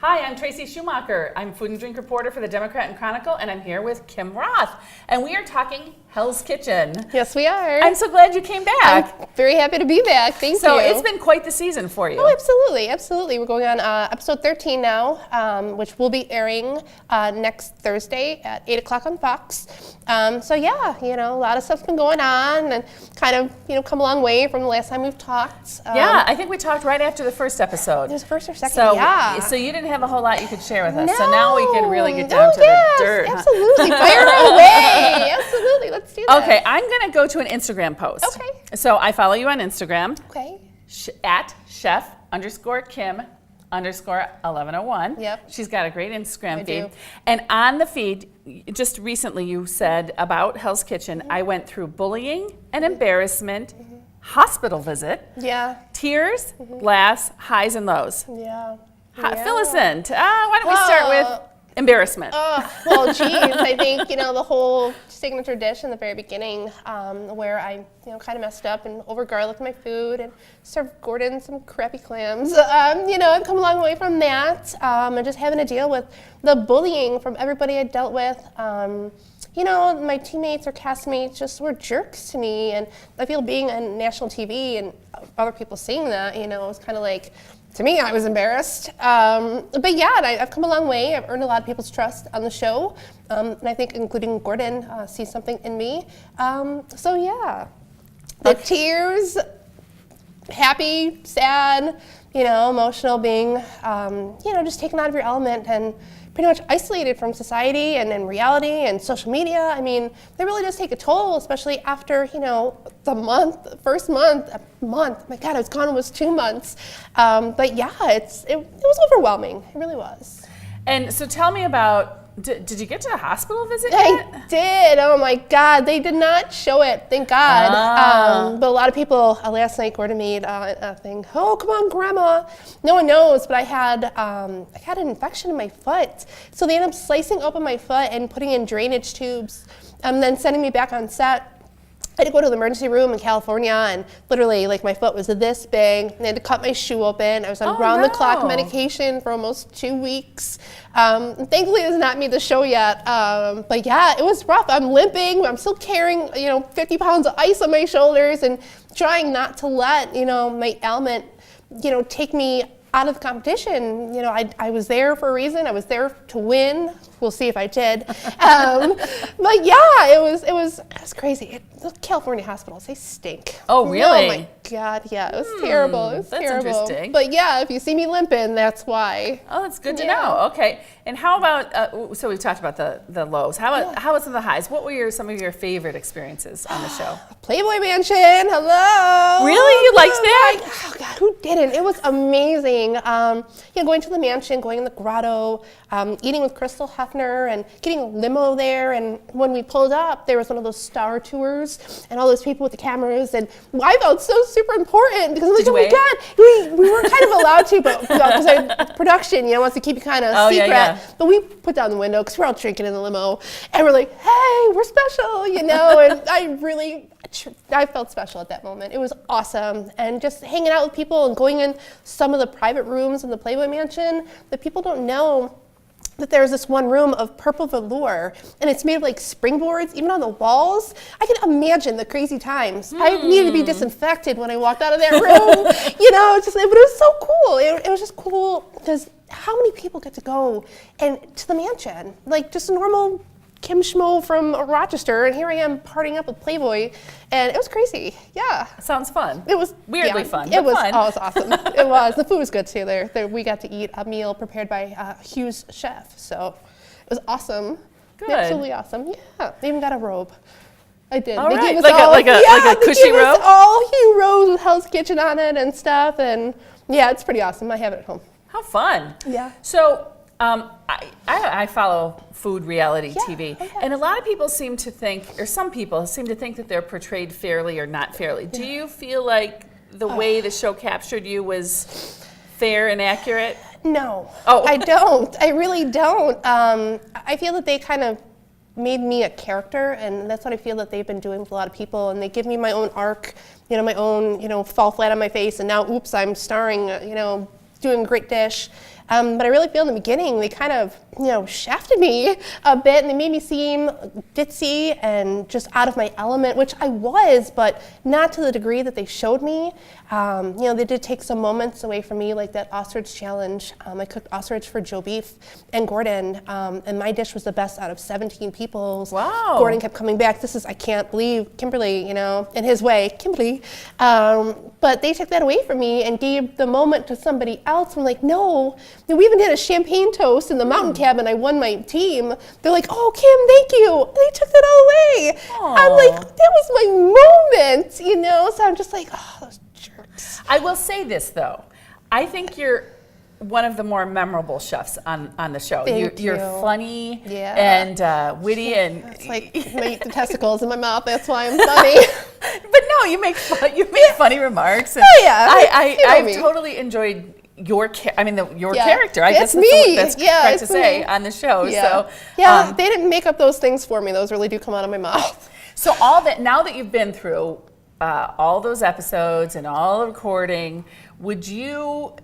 Hi, I'm Tracy Schuhmacher. I'm food and drink reporter for the Democrat and Chronicle, and I'm here with Kim Roth. And we are talking Hell's Kitchen. Yes, we are. I'm so glad you came back. I'm very happy to be back. Thank you. So it's been quite the season for you. Oh, absolutely, absolutely. We're going on episode 13 now, which will be airing next Thursday at 8 o'clock on Fox. So yeah, a lot of stuff's been going on and kind of, come a long way from the last time we've talked. Yeah, I think we talked right after the first episode. It was first or second, so, yeah. So you didn't have a whole lot you could share with us. No, so now we can really get down to the dirt. Absolutely. Fire away. Absolutely. Let's do that. Okay, I'm going to go to an Instagram post. Okay. So I follow you on Instagram. Okay. At chef_Kim_1101. Yep. She's got a great Instagram I feed. do. And on the feed, just recently you said about Hell's Kitchen, I went through bullying and embarrassment, hospital visit, tears, laughs, highs and lows. Yeah. Fill us in. Why don't we start with embarrassment? Well, geez, I think, the whole signature dish in the very beginning where I, kind of messed up and over garlicked my food and served Gordon some crappy clams. I've come a long way from that and just having to deal with the bullying from everybody I dealt with. My teammates or castmates just were jerks to me, and I feel being on national TV and other people seeing that, it was kind of like, to me, I was embarrassed. But yeah, I've come a long way. I've earned a lot of people's trust on the show. And I think including Gordon sees something in me. So yeah, the tears, happy, sad, emotional, being, just taken out of your element and pretty much isolated from society and reality and social media. I mean, it really does take a toll, especially after, the first month, my God, I was gone almost 2 months. But yeah, it was overwhelming. It really was. And so tell me about, did you get to a hospital visit yet? I did. Oh my God, they did not show it. Thank God. But a lot of people last night, Gordon made a thing. Oh, come on, Grandma. No one knows, but I had an infection in my foot. So they ended up slicing open my foot and putting in drainage tubes, and then sending me back on set. I had to go to the emergency room in California, and literally, my foot was this big. They had to cut my shoe open. I was on round-the-clock medication for almost 2 weeks. Thankfully, it has not made the show yet. But yeah, it was rough. I'm limping. I'm still carrying, 50 pounds of ice on my shoulders and trying not to let, my ailment, take me out of the competition. I was there for a reason. I was there to win. We'll see if I did. But yeah, it was crazy. The California hospitals, they stink. Oh, really? Oh my God, yeah, it was terrible. It was terrible. Interesting. But yeah, if you see me limping, that's why. Oh, that's good to know. Okay. And how about, so we've talked about the lows. How about some of the highs? What were some of your favorite experiences on the show? Playboy Mansion, hello. Really? You liked that? Oh God, who didn't? It was amazing. Going to the mansion, going in the grotto, eating with Crystal Hefner and getting a limo there. And when we pulled up, there was one of those star tours and all those people with the cameras. And I felt so super important because I'm like, oh my God, we weren't kind of allowed to, but because production, wants to keep it kind of secret. Yeah. But we put down the window because we're all drinking in the limo. And we're like, hey, we're special, and I felt special at that moment. It was awesome. And just hanging out with people and going in some of the private rooms in the Playboy Mansion that people don't know that there's this one room of purple velour, and it's made of springboards, even on the walls. I can imagine the crazy times. I needed to be disinfected when I walked out of that room. But it was so cool. It was just cool because how many people get to go to the mansion? Just a normal Kim Schmo from Rochester, and here I am partying up with Playboy, and it was crazy. Yeah. Sounds fun. It was weirdly fun. It was fun. Oh, it was awesome. It was. The food was good too. There we got to eat a meal prepared by Hugh's chef, so it was awesome. Good. Absolutely awesome. Yeah. They even got a robe. I did. All they right. gave us like a cushy robe. All Hugh robes with Hell's Kitchen on it and stuff, and yeah, it's pretty awesome. I have it at home. How fun. Yeah. So. I follow food reality TV, and a lot of people seem to think, or some people seem to think that they're portrayed fairly or not fairly. Do you feel like the way the show captured you was fair and accurate? No, Oh. I don't. I really don't. I feel that they kind of made me a character, and that's what I feel that they've been doing with a lot of people, and they give me my own arc, my own, fall flat on my face, and now, oops, I'm starring, doing a great dish. But I really feel in the beginning, they kind of, shafted me a bit, and they made me seem ditzy and just out of my element, which I was, but not to the degree that they showed me. They did take some moments away from me, like that ostrich challenge. I cooked ostrich for Joe Beef and Gordon, and my dish was the best out of 17 people's. Wow. Gordon kept coming back. I can't believe Kimberly, in his way, Kimberly. But they took that away from me and gave the moment to somebody else. I'm like, no. We even did a champagne toast in the mountain cabin. I won my team. They're like, oh, Kim, thank you. They took that all away. Aww. I'm like, that was my moment, So I'm just like, oh, those jerks. I will say this, though. I think you're one of the more memorable chefs on the show. You're funny and witty, and it's like the testicles in my mouth. That's why I'm funny. But no, you make funny remarks. And I've totally enjoyed your character. I guess that's correct to say on the show. Yeah. So they didn't make up those things for me. Those really do come out of my mouth. So now that you've been through all those episodes and all the recording, would you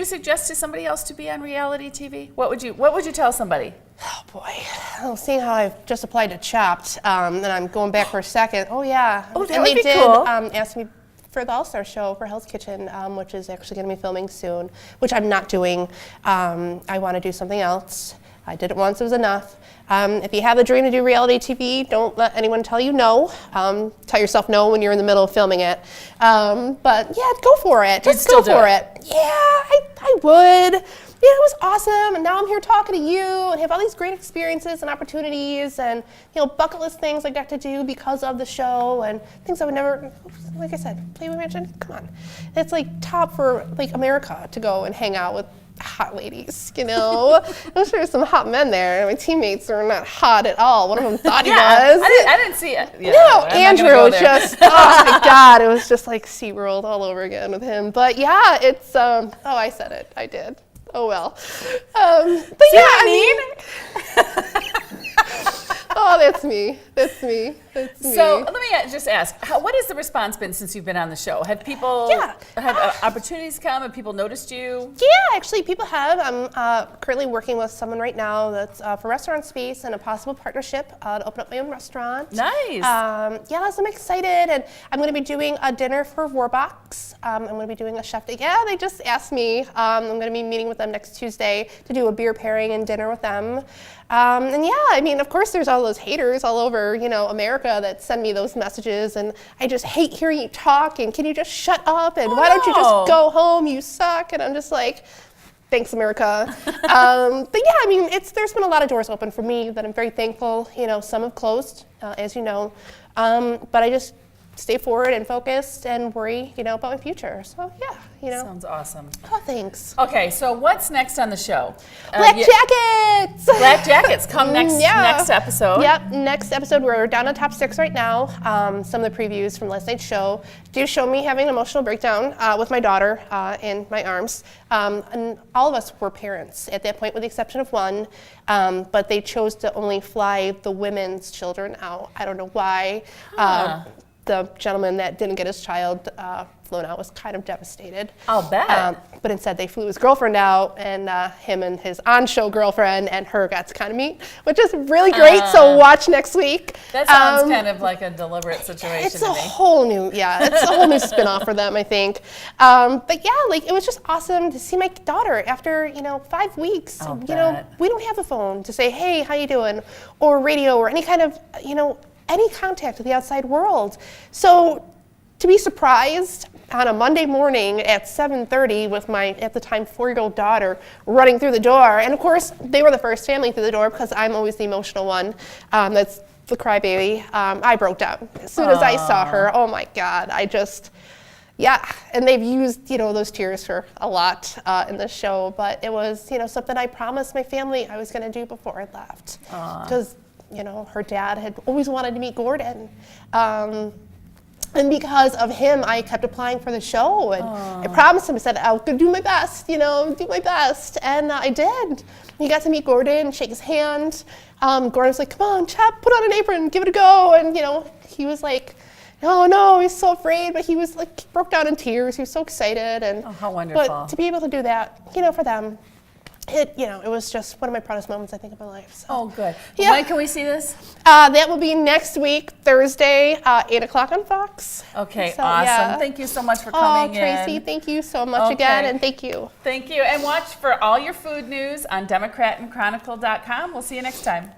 suggest to somebody else to be on reality TV? What would you tell somebody? Oh boy, well, seeing how I've just applied to Chopped, and I'm going back for a second. Oh yeah, that and would they be did cool. Ask me for the All-Star show for Hell's Kitchen, which is actually going to be filming soon, which I'm not doing. I want to do something else. I did it once, it was enough. If you have a dream to do reality TV, don't let anyone tell you no. Tell yourself no when you're in the middle of filming it. But yeah, go for it. Just go for it. Yeah, I would. Yeah, it was awesome, and now I'm here talking to you and have all these great experiences and opportunities and, bucket list things I got to do because of the show and things I would never, like I said, Playboy Mansion, come on. It's like top for like America to go and hang out with hot ladies, I'm sure there's some hot men there. My teammates are not hot at all. One of them thought he was. I didn't see it. Yeah, no, Andrew just, oh my God, it was just like SeaWorld all over again with him. But yeah, it's, I said it, I did. Oh well. But see what I mean? Oh, that's me. That's me. So let me just ask, what has the response been since you've been on the show? Have people have opportunities come? Have people noticed you? Yeah, actually, people have. I'm currently working with someone right now that's for restaurant space and a possible partnership to open up my own restaurant. Nice. So I'm excited, and I'm going to be doing a dinner for Warbox. I'm going to be doing a chef day. Yeah, they just asked me. I'm going to be meeting with them next Tuesday to do a beer pairing and dinner with them. Of course, there's all those haters all over, America that send me those messages, and I just hate hearing you talk, and can you just shut up, and why don't you just go home, you suck, and I'm just like, thanks, America. There's been a lot of doors open for me that I'm very thankful, some have closed, as you know, but I just stay forward and focused and worry, about my future. So yeah, Sounds awesome. Oh, thanks. Okay, so what's next on the show? Black Jackets! Black Jackets come next episode. Yep, next episode. We're down to top 6 right now. Some of the previews from last night's show do show me having an emotional breakdown with my daughter in my arms. And all of us were parents at that point, with the exception of one. But they chose to only fly the women's children out. I don't know why. The gentleman that didn't get his child flown out was kind of devastated. I'll bet. But instead they flew his girlfriend out, and him and his on-show girlfriend and her got to kind of meet, which is really great. So watch next week. That sounds kind of like a deliberate situation. It's a whole new spinoff for them, I think. It was just awesome to see my daughter after 5 weeks. We don't have a phone to say, hey, how you doing, or radio, or any kind of any contact with the outside world. So to be surprised on a Monday morning at 7:30 with my, at the time, 4-year-old daughter running through the door. And of course, they were the first family through the door because I'm always the emotional one. That's the crybaby. I broke down as soon as I saw her. Oh my God, and they've used, those tears for a lot in the show, but it was, something I promised my family I was gonna do before I left. Because her dad had always wanted to meet Gordon. And because of him, I kept applying for the show. And I promised him, I said, I'll do my best, do my best. And I did. He got to meet Gordon, shake his hand. Gordon was like, come on, Chap, put on an apron, give it a go. And, he was like, oh no, he's so afraid, but he was like, he broke down in tears. He was so excited. And, Oh, how wonderful. But to be able to do that, you know, for them, it was just one of my proudest moments, I think, of my life. So. Oh, good. Yeah. When can we see this? That will be next week, Thursday, 8 o'clock on Fox. Okay, So, awesome. yeah. Thank you so much for Oh, coming Tracy, in. thank you so much again, and thank you. Thank you. And watch for all your food news on DemocratandChronicle.com. We'll see you next time.